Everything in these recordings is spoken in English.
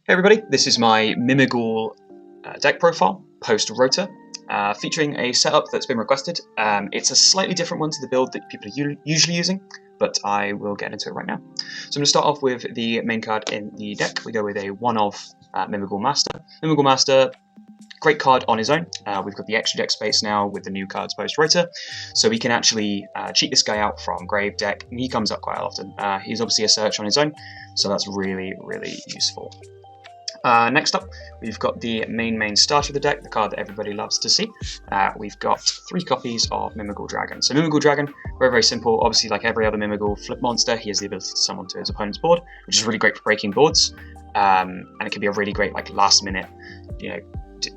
Hey everybody, this is my Mimighoul deck profile post ROTA, featuring a setup that's been requested. It's a slightly different one to the build that people are usually using, but I will get into it right now. So I'm going to start off with the main card in the deck. We go with a one-of Mimighoul Master. Mimighoul Master, great card on his own. We've got the extra deck space now with the new cards post ROTA, so we can actually cheat this guy out from grave deck, and he comes up quite often. He's obviously a search on his own, so that's really, really useful. Next up, we've got the main starter of the deck, the card that everybody loves to see. We've got 3 copies of Mimighoul Dragon. So Mimighoul Dragon, very, very simple. Obviously, like every other Mimighoul flip monster, he has the ability to summon to his opponent's board, which is really great for breaking boards. And it can be a really great, like, last-minute,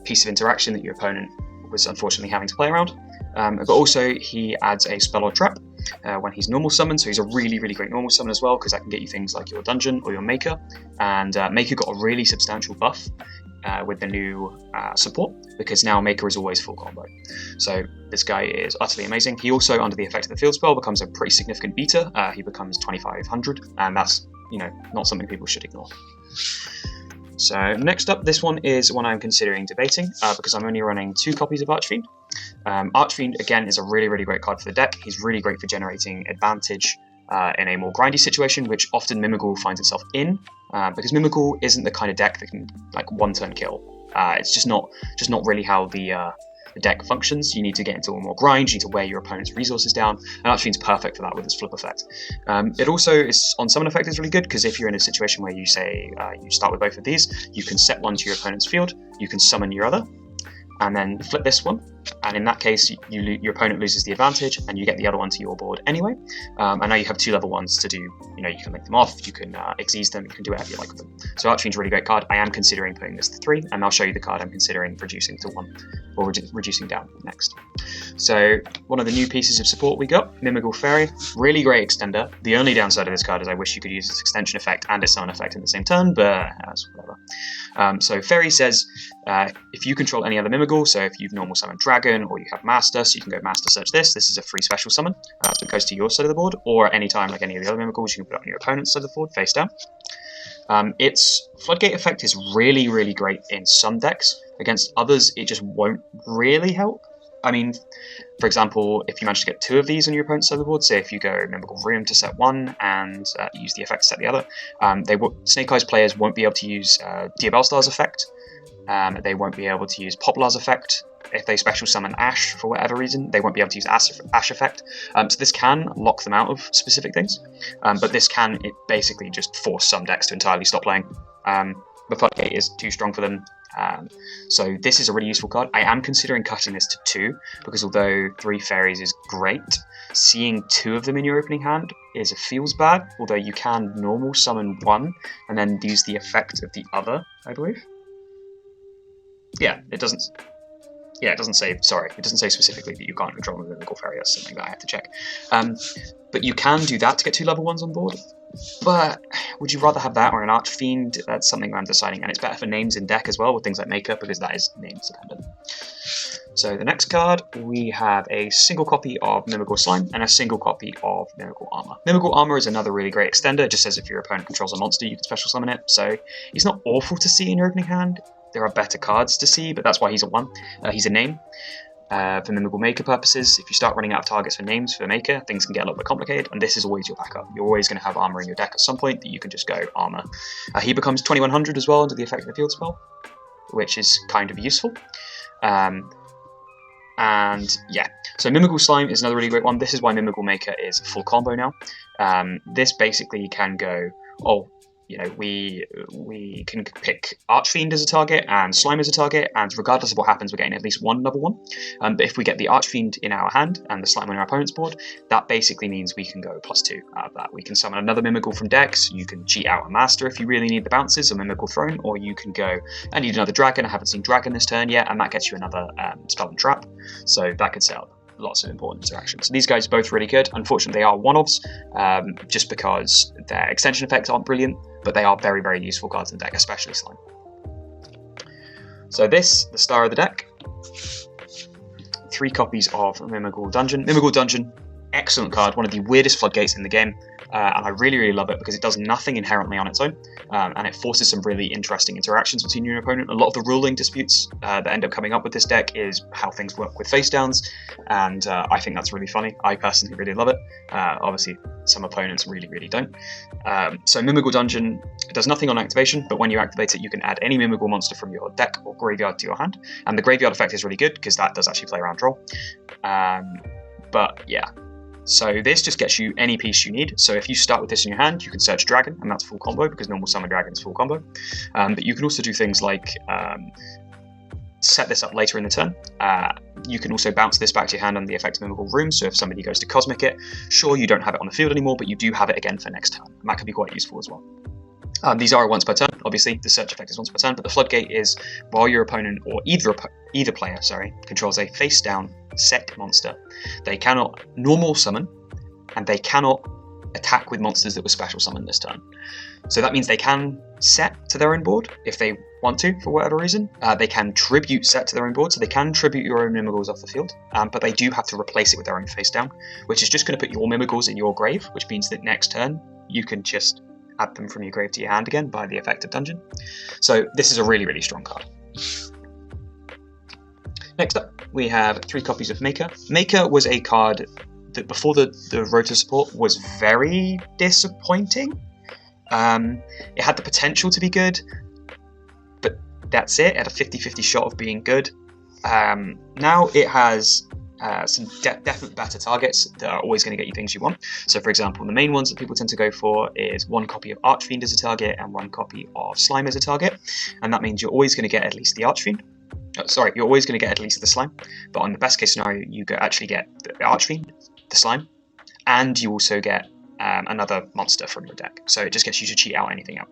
piece of interaction that your opponent was unfortunately having to play around. But also, he adds a spell or trap when he's normal summoned, so he's a really, really great normal summon as well, because that can get you things like your dungeon or your maker. And maker got a really substantial buff with the new support, because now maker is always full combo. So this guy is utterly amazing. He also, under the effect of the field spell, becomes a pretty significant beta. He becomes 2500, and that's not something people should ignore. So next up, this one is one I'm considering debating, because I'm only running 2 copies of Archfiend. Archfiend, again, is a really, really great card for the deck. He's really great for generating advantage in a more grindy situation, which often Mimighoul finds itself in, because Mimighoul isn't the kind of deck that can, like, one-turn kill. It's just not really how the deck functions. You need to get into a more grind, you need to wear your opponent's resources down, and Archfiend's perfect for that with its flip effect. It also is, on summon effect, is really good, because if you're in a situation where you say you start with both of these, you can set one to your opponent's field, you can summon your other, and then flip this one, and in that case your opponent loses the advantage and you get the other one to your board anyway. And now you have 2 level 1s to do, you can make them off, you can exease them, you can do whatever you like with them. So Archfiend's a really great card. I am considering putting this to 3, and I'll show you the card I'm considering reducing to 1, or reducing down next. So one of the new pieces of support we got, Mimighoul Fairy, really great extender. The only downside of this card is I wish you could use its extension effect and its summon effect in the same turn, but that's whatever. So Fairy says, if you control any other Mimighoul, so if you've normal summoned Dragon, or you have Master, so you can go Master search this is a free special summon, so it goes to your side of the board, or any time like any of the other Mimighouls, you can put it on your opponent's side of the board, face down. Its Floodgate effect is really, really great in some decks. Against others, it just won't really help. I mean, for example, if you manage to get 2 of these on your opponent's side of the board, say if you go Mimighoul Room to set 1 and use the effect to set the other, Snake Eyes players won't be able to use Diabellstar's effect. They won't be able to use Poplar's effect. If they special summon Ash for whatever reason, they won't be able to use Ash effect. So this can lock them out of specific things, but this can basically just force some decks to entirely stop playing. The Floodgate is too strong for them. So this is a really useful card. I am considering cutting this to 2, because although 3 fairies is great, seeing 2 of them in your opening hand feels bad, although you can normal summon 1 and then use the effect of the other, I believe. It doesn't say specifically that you can't control the Mimighoul Fairy. That's something that I have to check. But you can do that to get 2 level 1s on board. But would you rather have that or an Archfiend? That's something I'm deciding, and it's better for names in deck as well, with things like Maker, because that is names dependent. So the next card, we have a single copy of Mimighoul Slime and a single copy of Mimighoul Armor. Mimighoul Armor is another really great extender. It just says if your opponent controls a monster, you can special summon it. So he's not awful to see in your opening hand. There are better cards to see, but that's why he's a 1. He's a name. For Mimighoul Maker purposes, if you start running out of targets for names for Maker, things can get a little bit complicated, and this is always your backup. You're always going to have Armor in your deck at some point that you can just go Armor. He becomes 2100 as well under the effect of the field spell, which is kind of useful. And yeah, so Mimighoul Slime is another really great one. This is why Mimighoul Maker is full combo now. This basically can go, we can pick Archfiend as a target and Slime as a target, and regardless of what happens, we're getting at least 1 level 1. But if we get the Archfiend in our hand and the Slime on our opponent's board, that basically means we can go +2 out of that. We can summon another Mimighoul from decks, you can cheat out a Master if you really need the bounces, a Mimighoul Throne, or you can go, I need another Dragon, I haven't seen Dragon this turn yet, and that gets you another Spell and Trap. So that could set up lots of important interactions. So these guys are both really good. Unfortunately, they are one-offs, just because their extension effects aren't brilliant, but they are very, very useful cards in the deck, especially Slime. So this, the star of the deck, 3 copies of Mimighoul Dungeon. Mimighoul Dungeon, excellent card, one of the weirdest floodgates in the game, and I really, really love it because it does nothing inherently on its own, and it forces some really interesting interactions between you and your opponent. A lot of the ruling disputes that end up coming up with this deck is how things work with face downs, and I think that's really funny. I personally really love it. Obviously, some opponents really, really don't. So Mimighoul Dungeon, it does nothing on activation, but when you activate it, you can add any Mimighoul monster from your deck or graveyard to your hand, and the graveyard effect is really good because that does actually play around draw. But yeah. So this just gets you any piece you need. So if you start with this in your hand, you can search Dragon, and that's full combo because normal summon Dragon is full combo. But you can also do things like set this up later in the turn. You can also bounce this back to your hand on the effect of Mimighoul Room. So if somebody goes to Cosmic it, sure, you don't have it on the field anymore, but you do have it again for next turn. And that can be quite useful as well. These are once per turn, obviously. The search effect is once per turn, but the Floodgate is while your opponent or either player, controls a face-down set monster. They cannot normal summon, and they cannot attack with monsters that were special summoned this turn. So that means they can set to their own board if they want to, for whatever reason. They can tribute set to their own board, so they can tribute your own Mimighouls off the field, but they do have to replace it with their own face-down, which is just going to put your Mimighouls in your grave, which means that next turn you can just add them from your grave to your hand again by the effect of Dungeon. So this is a really, really strong card. Next up, we have 3 copies of Maker. Maker was a card that before the ROTA support was very disappointing. It had the potential to be good, but that's it. It had a 50-50 shot of being good. Now it has some definite better targets that are always going to get you things you want. So for example, the main ones that people tend to go for is 1 copy of Archfiend as a target and 1 copy of Slime as a target, and that means you're always going to get at least the Archfiend. You're always going to get at least the Slime, but on the best case scenario, you actually get the Archfiend, the Slime, and you also get another monster from your deck. So it just gets you to cheat out anything out.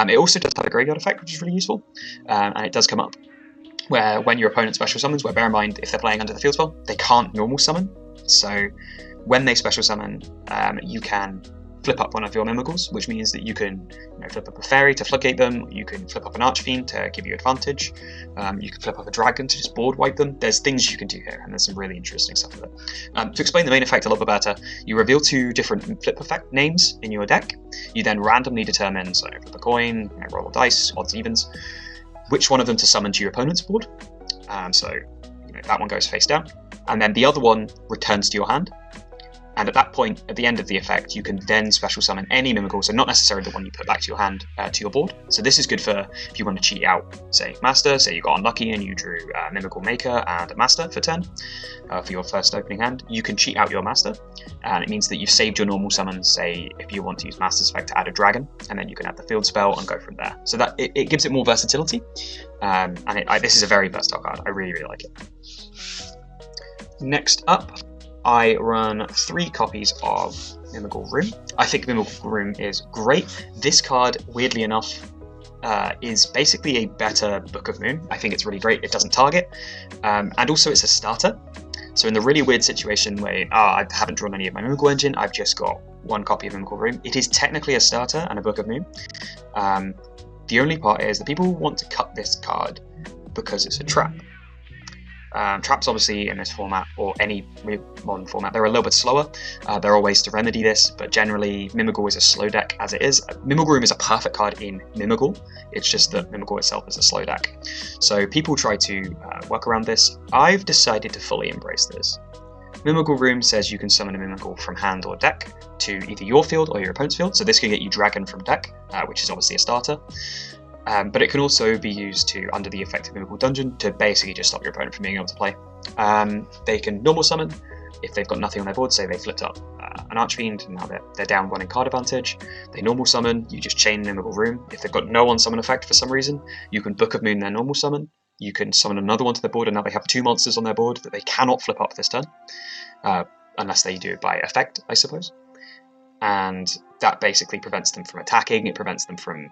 It also does have a graveyard effect, which is really useful, and it does come up where when your opponent special summons, where bear in mind, if they're playing under the field spell, they can't normal summon. So when they special summon, you can flip up one of your Mimighouls, which means that you can flip up a fairy to floodgate them, you can flip up an Archfiend to give you advantage, you can flip up a dragon to just board wipe them. There's things you can do here, and there's some really interesting stuff with it. To explain the main effect a little bit better, you reveal 2 different flip effect names in your deck. You then randomly determine, so flip a coin, roll a dice, odds, evens, which one of them to summon to your opponent's board. So that one goes face down, and then the other one returns to your hand. And at that point, at the end of the effect, you can then special summon any Mimighoul, so not necessarily the one you put back to your hand, to your board. So this is good for if you want to cheat out, say, Master, say you got unlucky and you drew Mimighoul Maker and a Master for turn, for your first opening hand, you can cheat out your Master, and it means that you've saved your normal summon, say, if you want to use Master's effect to add a Dragon, and then you can add the field spell and go from there. So that it gives it more versatility, and this is a very versatile card. I really, really like it. Next up, I run 3 copies of Mimighoul Room. I think Mimighoul Room is great. This card, weirdly enough, is basically a better Book of Moon. I think it's really great. It doesn't target, and also it's a starter. So in the really weird situation where I haven't drawn any of my Mimighoul engine, I've just got 1 copy of Mimighoul Room. It is technically a starter and a Book of Moon. The only part is that people want to cut this card because it's a trap. Traps, obviously, in this format, or any modern format, they're a little bit slower. There are ways to remedy this, but generally, Mimighoul is a slow deck as it is. Mimighoul Room is a perfect card in Mimighoul, it's just that Mimighoul itself is a slow deck. So people try to work around this. I've decided to fully embrace this. Mimighoul Room says you can summon a Mimighoul from hand or deck to either your field or your opponent's field, so this can get you Dragon from deck, which is obviously a starter. But it can also be used to, under the effect of Mimighoul Dungeon, to basically just stop your opponent from being able to play. They can normal summon if they've got nothing on their board. Say they flipped up an Archfiend, and now they're down 1 in card advantage. They normal summon, you just chain Mimighoul Room. If they've got no on-summon effect for some reason, you can Book of Moon their normal summon. You can summon another one to their board, and now they have 2 monsters on their board that they cannot flip up this turn. Unless they do it by effect, I suppose. And that basically prevents them from attacking, it prevents them from,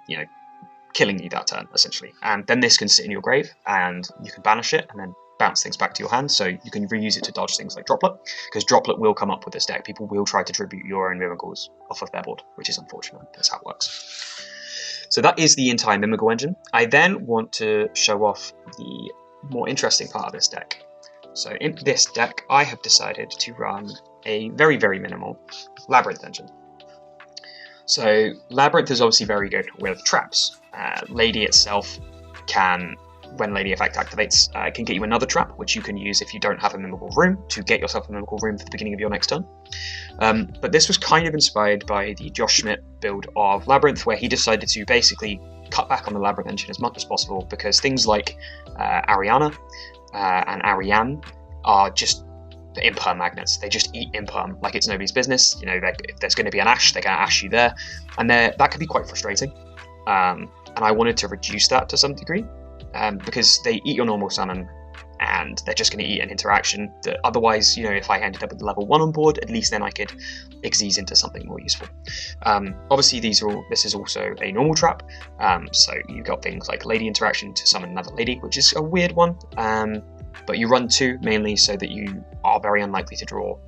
killing you that turn, essentially. And then this can sit in your grave, and you can banish it, and then bounce things back to your hand, so you can reuse it to dodge things like Droplet, because Droplet will come up with this deck. People will try to tribute your own Mimighouls off of their board, which is unfortunate. That's how it works. So that is the entire Mimighoul engine. I then want to show off the more interesting part of this deck. So in this deck, I have decided to run a very, very minimal Labrynth engine. So Labrynth is obviously very good with traps. Lady itself can, when Lady Effect activates, can get you another trap, which you can use if you don't have a Mimighoul room, to get yourself a Mimighoul room for the beginning of your next turn. But this was kind of inspired by the Josh Schmidt build of Labrynth, where he decided to basically cut back on the Labrynth engine as much as possible, because things like Ariana and Ariane are just imperm magnets. They just eat imperm like it's nobody's business. You know, if there's going to be an Ash, they're going to Ash you there, and that can be quite frustrating. And I wanted to reduce that to some degree, because they eat your normal summon, and they're just going to eat an interaction that otherwise, you know, if I ended up with level 1 on board, at least then I could Xyz into something more useful. Obviously, this is also a normal trap, so you've got things like Lady interaction to summon another Lady, which is a weird one, but you run 2 mainly so that you are very unlikely to draw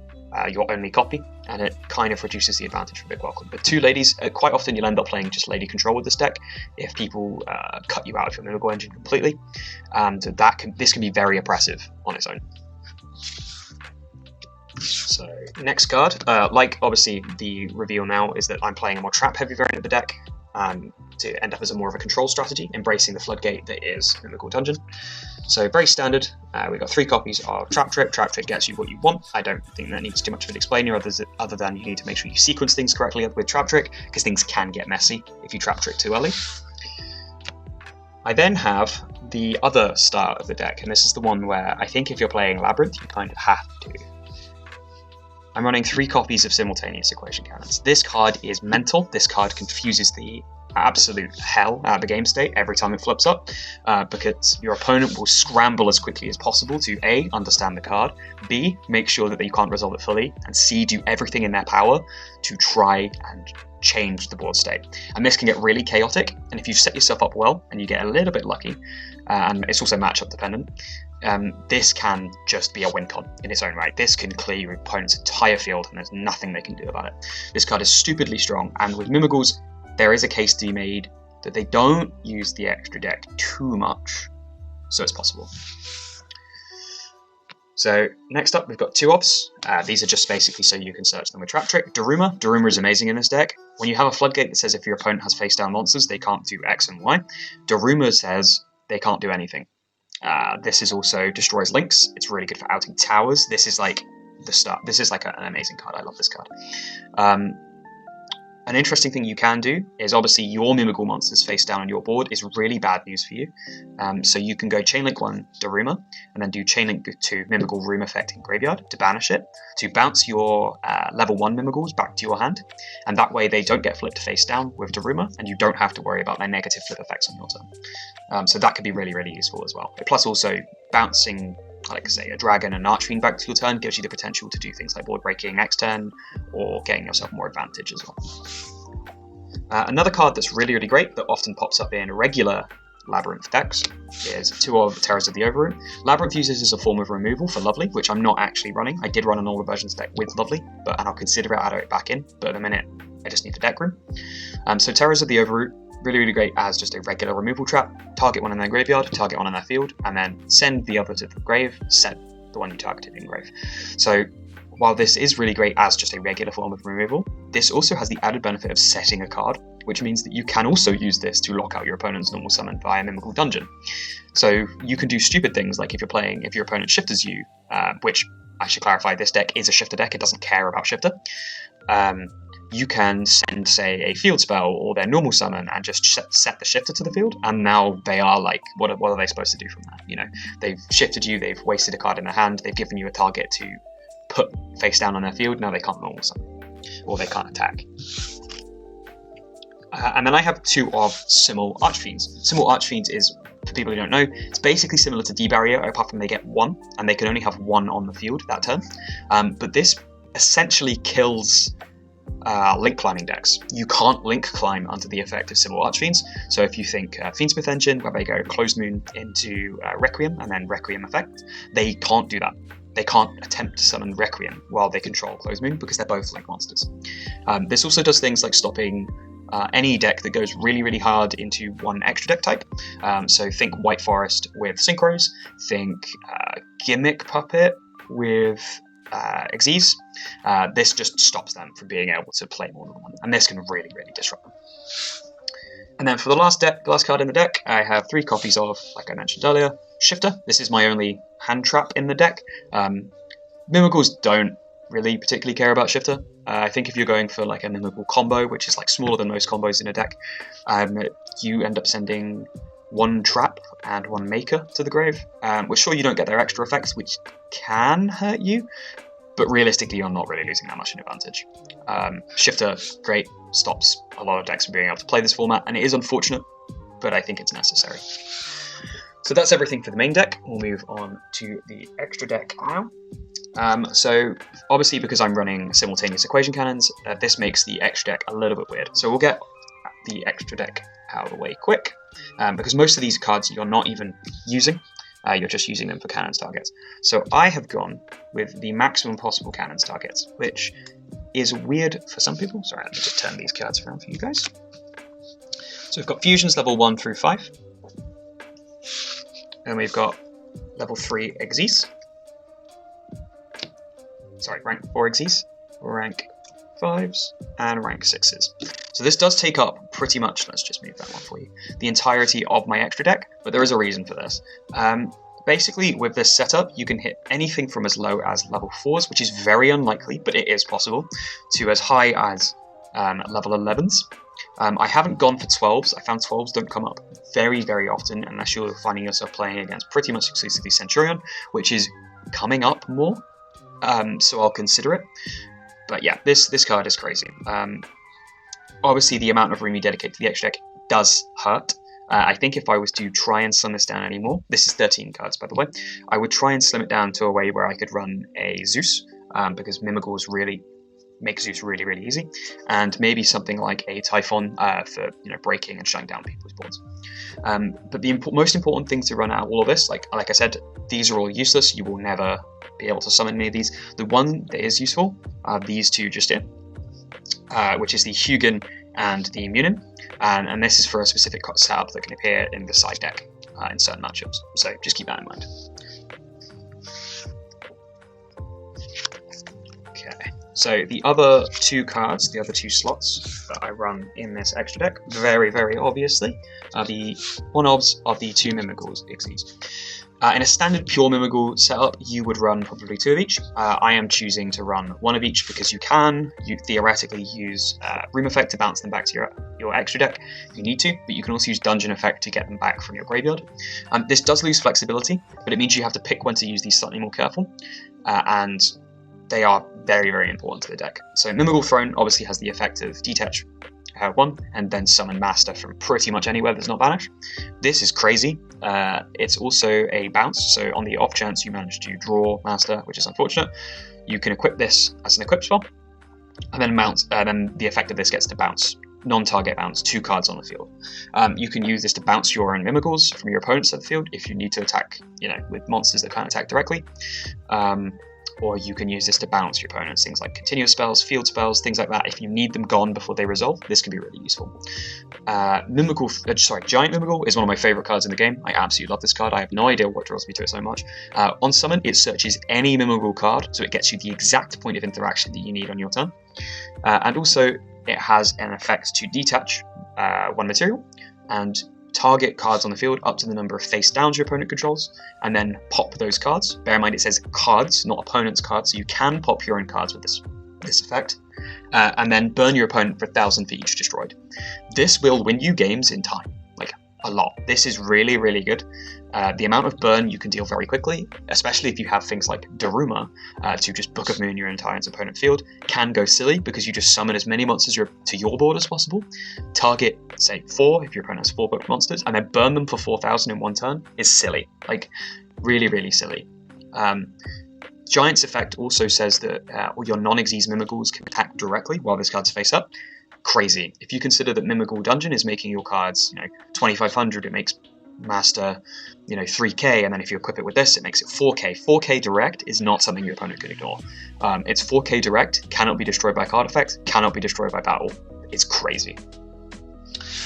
your only copy, and it kind of reduces the advantage for Big Welcome. But 2 Ladies, quite often you'll end up playing just Lady control with this deck if people cut you out of your Mimighoul engine completely, and this can be very oppressive on its own. So next card, like obviously the reveal now is that I'm playing a more trap heavy variant of the deck, to end up as a more of a control strategy, embracing the floodgate that is Mimighoul Dungeon. So very standard, we've got 3 copies of Trap Trick. Trap Trick gets you what you want. I don't think that needs too much of an explainer other than you need to make sure you sequence things correctly with Trap Trick, because things can get messy if you Trap Trick too early. I then have the other style of the deck, and this is the one where I think if you're playing Labrynth, you kind of have to. I'm running 3 copies of Simultaneous Equation Cannons. This card is mental. This card confuses the absolute hell out of the game state every time it flips up, because your opponent will scramble as quickly as possible to A, understand the card, B, make sure that they can't resolve it fully, and C, do everything in their power to try and change the board state. And this can get really chaotic, and if you set yourself up well and you get a little bit lucky, and it's also matchup dependent, this can just be a win con in its own right. This can clear your opponent's entire field and there's nothing they can do about it. This card is stupidly strong, and with Mimighouls, there is a case to be made that they don't use the extra deck too much, so it's possible. So next up, we've got 2 obs. These are just basically so you can search them with Trap Trick. Daruma. Daruma is amazing in this deck. When you have a floodgate that says if your opponent has face down monsters, they can't do X and Y, Daruma says they can't do anything. This is also destroys links. It's really good for outing towers. This is like the start. This is like an amazing card. I love this card. An interesting thing you can do is obviously your Mimighoul monsters face down on your board is really bad news for you. So you can go Chainlink 1 Daruma, and then do Chainlink 2 Mimighoul Room Effect in Graveyard to banish it, to bounce your level 1 Mimighouls back to your hand, and that way they don't get flipped face down with Daruma, and you don't have to worry about their negative flip effects on your turn. So that could be really, really useful as well. Plus also bouncing, like say, a dragon and an archfiend back to your turn gives you the potential to do things like board breaking next turn, or getting yourself more advantage as well. Another card that's really, really great that often pops up in regular Labrynth decks is 2 of Terrors of the Overroot. Labrynth uses as a form of removal for Lovely, which I'm not actually running. I did run an older versions deck with Lovely, and I'll consider it, add it back in, but at the minute I just need the deck room. So Terrors of the Overroot, really, really great as just a regular removal trap. Target one in their graveyard, target one in their field, and then send the other to the grave, set the one you targeted in grave. So while this is really great as just a regular form of removal, this also has the added benefit of setting a card, which means that you can also use this to lock out your opponent's normal summon via Mimighoul Dungeon. So you can do stupid things like if your opponent shifters you, which I should clarify, this deck is a shifter deck, it doesn't care about shifter. You can send, say, a field spell or their normal summon and just set the shifter to the field, and now they are like, what are they supposed to do from that? You know, they've shifted you, they've wasted a card in their hand, they've given you a target to put face down on their field, now they can't normal summon, or they can't attack. And then I have 2 of Simul Archfiends. Simul Archfiends is, for people who don't know, it's basically similar to D-Barrier, apart from they get 1, and they can only have 1 on the field that turn. But this essentially kills link climbing decks. You can't link climb under the effect of Simul Archfiends. So if you think Fiendsmith Engine, where they go Closed Moon into Requiem and then Requiem effect, they can't do that. They can't attempt to summon Requiem while they control Closed Moon because they're both link monsters. This also does things like stopping any deck that goes really, really hard into one extra deck type. So think White Forest with Synchros, think Gimmick Puppet with Xyz, this just stops them from being able to play more than one, and this can really, really disrupt them. And then for the last card in the deck, I have 3 copies of, like I mentioned earlier, Shifter. This is my only hand trap in the deck. Mimighouls don't really particularly care about Shifter. I think if you're going for like a Mimighoul combo, which is like smaller than most combos in a deck, you end up sending 1 trap and 1 maker to the grave. Which sure, you don't get their extra effects, which can hurt you, but realistically you're not really losing that much in advantage. Shifter, great, stops a lot of decks from being able to play this format, and it is unfortunate, but I think it's necessary. So that's everything for the main deck. We'll move on to the extra deck now. So obviously because I'm running simultaneous equation cannons, this makes the extra deck a little bit weird. So we'll get the extra deck out of the way quick, because most of these cards you're not even using. You're just using them for cannons targets. So I have gone with the maximum possible cannons targets, which is weird for some people. Sorry, let me just turn these cards around for you guys. So we've got fusions level 1 through 5. And we've got level 3 Xyz. Sorry, rank 4 Xyz, rank 5s, and rank 6s. So this does take up pretty much, let's just move that one for you, the entirety of my extra deck, but there is a reason for this. Basically, with this setup, you can hit anything from as low as level 4s, which is very unlikely, but it is possible, to as high as level 11s. I haven't gone for 12s. I found 12s don't come up very, very often unless you're finding yourself playing against pretty much exclusively Centurion, which is coming up more, so I'll consider it. But yeah, this card is crazy. Obviously, the amount of room you dedicate to the extra deck does hurt. I think if I was to try and slim this down anymore, this is 13 cards by the way, I would try and slim it down to a way where I could run a Zeus, because Mimighouls really make Zeus really, really easy, and maybe something like a Typhon for breaking and shutting down people's boards. But the most important thing to run out of all of this, like I said, these are all useless. You will never be able to summon any of these. The one that is useful are these two just here, which is the Hugin and the Munin, and this is for a specific setup that can appear in the side deck in certain matchups, so just keep that in mind. Okay, so the other 2 cards, the other 2 slots that I run in this extra deck, very, very obviously, are the one-obs of the 2 Mimighouls Xyz. In a standard pure Mimighoul setup, you would run probably 2 of each. I am choosing to run 1 of each because you theoretically use Room Effect to bounce them back to your extra deck if you need to, but you can also use Dungeon Effect to get them back from your graveyard. This does lose flexibility, but it means you have to pick when to use these slightly more careful, and they are very, very important to the deck. So Mimighoul Throne obviously has the effect of detach 1 and then summon Master from pretty much anywhere that's not banished. This is crazy. It's also a bounce, so on the off chance you manage to draw Master, which is unfortunate, you can equip this as an equip spell, and then the effect of this gets to bounce, non-target bounce, 2 cards on the field. You can use this to bounce your own Mimighouls from your opponents at the field if you need to attack, with monsters that can't attack directly. Or you can use this to bounce your opponents, things like continuous spells, field spells, things like that. If you need them gone before they resolve, this can be really useful. Giant Mimighoul is one of my favourite cards in the game. I absolutely love this card. I have no idea what draws me to it so much. On summon, it searches any Mimighoul card, so it gets you the exact point of interaction that you need on your turn. And also, it has an effect to detach 1 material, and target cards on the field up to the number of face downs your opponent controls, and then pop those cards. Bear in mind it says cards, not opponent's cards, so you can pop your own cards with this effect, and then burn your opponent for 1,000 for each destroyed. This will win you games in time, like a lot. This is really, really good. The amount of burn you can deal very quickly, especially if you have things like Daruma to just Book of Moon your entire opponent field, can go silly because you just summon as many monsters to your board as possible. Target, say, 4 if your opponent has 4 booked monsters, and then burn them for 4,000 in 1 turn is silly. Like, really, really silly. Giant's effect also says that all your non-Xyz Mimighouls can attack directly while this card's face up. Crazy. If you consider that Mimighoul Dungeon is making your cards, 2,500, it makes Master, 3k, and then if you equip it with this, it makes it 4k. 4k direct is not something your opponent can ignore. It's 4k direct, cannot be destroyed by card effect, cannot be destroyed by battle. It's crazy.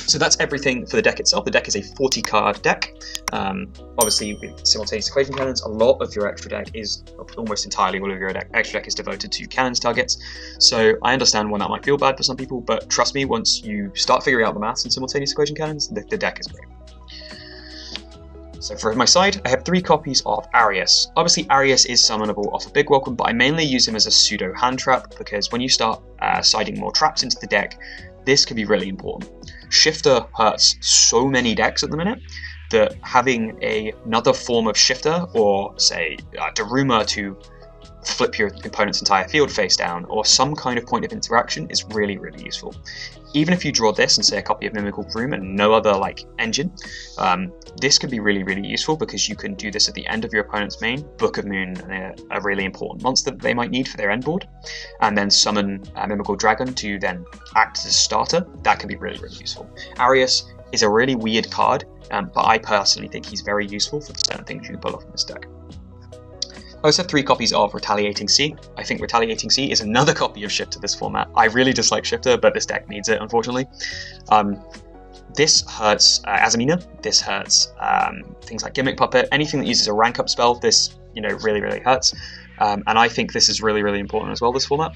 So that's everything for the deck itself. The deck is a 40 card deck. Obviously, with simultaneous equation cannons, a lot of your extra deck is, almost entirely all of your extra deck is devoted to cannons targets. So I understand why that might feel bad for some people, but trust me, once you start figuring out the maths in simultaneous equation cannons, the deck is great. So for my side, I have 3 copies of Arius. Obviously, Arius is summonable off a Big Welcome, but I mainly use him as a pseudo hand trap, because when you start siding more traps into the deck, this can be really important. Shifter hurts so many decks at the minute that having another form of Shifter, or say Daruma to flip your opponent's entire field face down, or some kind of point of interaction is really, really useful. Even if you draw this and say a copy of Mimighoul Room and no other like engine, this could be really, really useful because you can do this at the end of your opponent's main, Book of Moon, a really important monster that they might need for their end board, and then summon Mimighoul Dragon to then act as a starter. That can be really, really useful. Arius is a really weird card, but I personally think he's very useful for the certain things you can pull off in this deck. I also have 3 copies of Retaliating Sea. I think Retaliating Sea is another copy of Shifter this format. I really dislike Shifter, but this deck needs it, unfortunately. This hurts Azamina. This hurts things like Gimmick Puppet. Anything that uses a rank up spell, this really, really hurts. And I think this is really, really important as well, this format.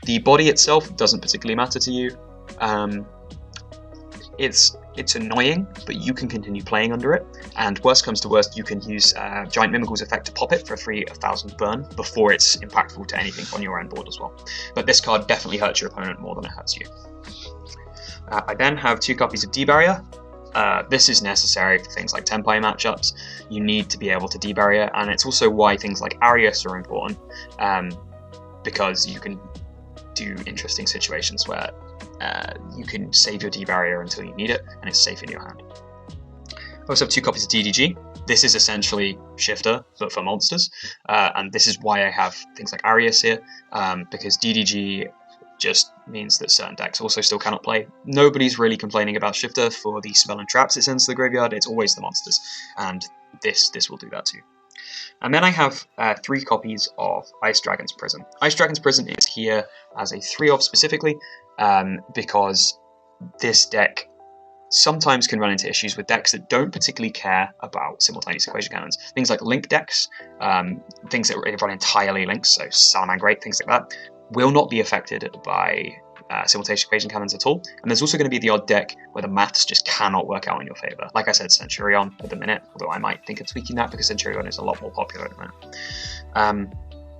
The body itself doesn't particularly matter to you. It's annoying, but you can continue playing under it, and worst comes to worst, you can use Giant Mimighoul's effect to pop it for a free 1000 burn before it's impactful to anything on your end board as well. But this card definitely hurts your opponent more than it hurts you. I then have 2 copies of D-Barrier. This is necessary for things like Tenpai matchups. You need to be able to D-Barrier, and it's also why things like Arius are important, because you can do interesting situations where you can save your D-Barrier until you need it, and it's safe in your hand. I also have 2 copies of DDG. This is essentially Shifter, but for monsters, and this is why I have things like Arius here, because DDG just means that certain decks also still cannot play. Nobody's really complaining about Shifter for the spell and traps it sends to the graveyard, it's always the monsters, and this will do that too. And then I have 3 copies of Ice Dragon's Prison. Ice Dragon's Prison is here as a 3-of specifically, because this deck sometimes can run into issues with decks that don't particularly care about simultaneous equation cannons. Things like link decks, things that run entirely links, so Salamangreat, things like that, will not be affected by simultaneous equation cannons at all. And there's also going to be the odd deck where the maths just cannot work out in your favour. Like I said, Centurion at the minute, although I might think of tweaking that because Centurion is a lot more popular at the minute.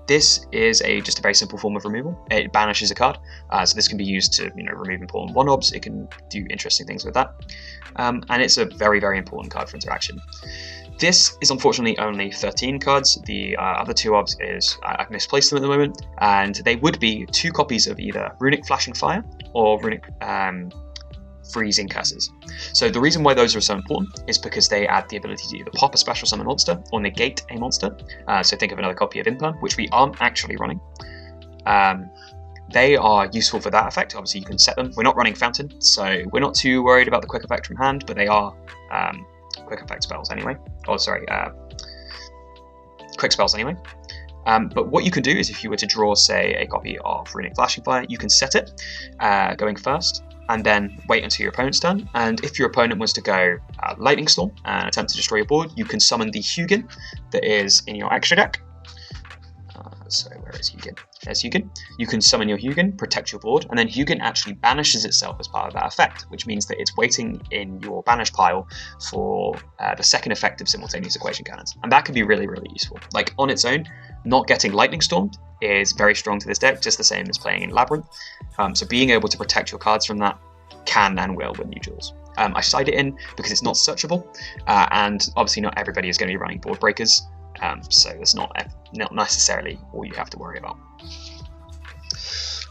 This is just a very simple form of removal. It banishes a card, so this can be used to remove important 1-obs. It can do interesting things with that, and it's a very, very important card for interaction. This is unfortunately only 13 cards. The other 2-obs is I've misplaced them at the moment, and they would be 2 copies of either Runic Flashing Fire or Runic Freezing Curses. So the reason why those are so important is because they add the ability to either pop a special summon monster or negate a monster. So think of another copy of Imperm, which we aren't actually running. They are useful for that effect. Obviously you can set them. We're not running Fountain, so we're not too worried about the quick effect from hand, but they are quick effect spells anyway. Oh, sorry, quick spells anyway. But what you can do is if you were to draw, say, a copy of Runic Flashing Fire, you can set it going first, and then wait until your opponent's turn. And if your opponent was to go Lightning Storm and attempt to destroy your board, you can summon the Hugin that is in your extra deck. So where is Hugin? There's Hugin. You can summon your Hugin, protect your board, and then Hugin actually banishes itself as part of that effect, which means that it's waiting in your banish pile for the second effect of simultaneous equation cannons. And that can be really, really useful. Like, on its own, not getting Lightning Stormed is very strong to this deck, just the same as playing in Labrynth. So being able to protect your cards from that can and will win you duels. I side it in because it's not searchable, and obviously not everybody is going to be running board breakers, so it's not necessarily all you have to worry about.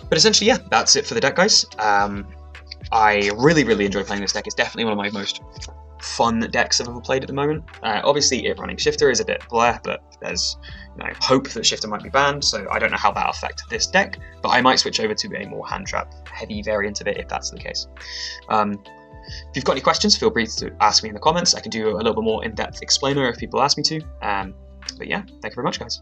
But essentially, yeah, that's it for the deck, guys. I really, really enjoy playing this deck. It's definitely one of my most fun decks I've ever played at the moment. Obviously, it running Shifter is a bit bleh, but there's hope that Shifter might be banned, so I don't know how that'll affect this deck, but I might switch over to a more hand trap heavy variant of it if that's the case. If you've got any questions, feel free to ask me in the comments. I can do a little bit more in-depth explainer if people ask me to. But yeah, thank you very much, guys.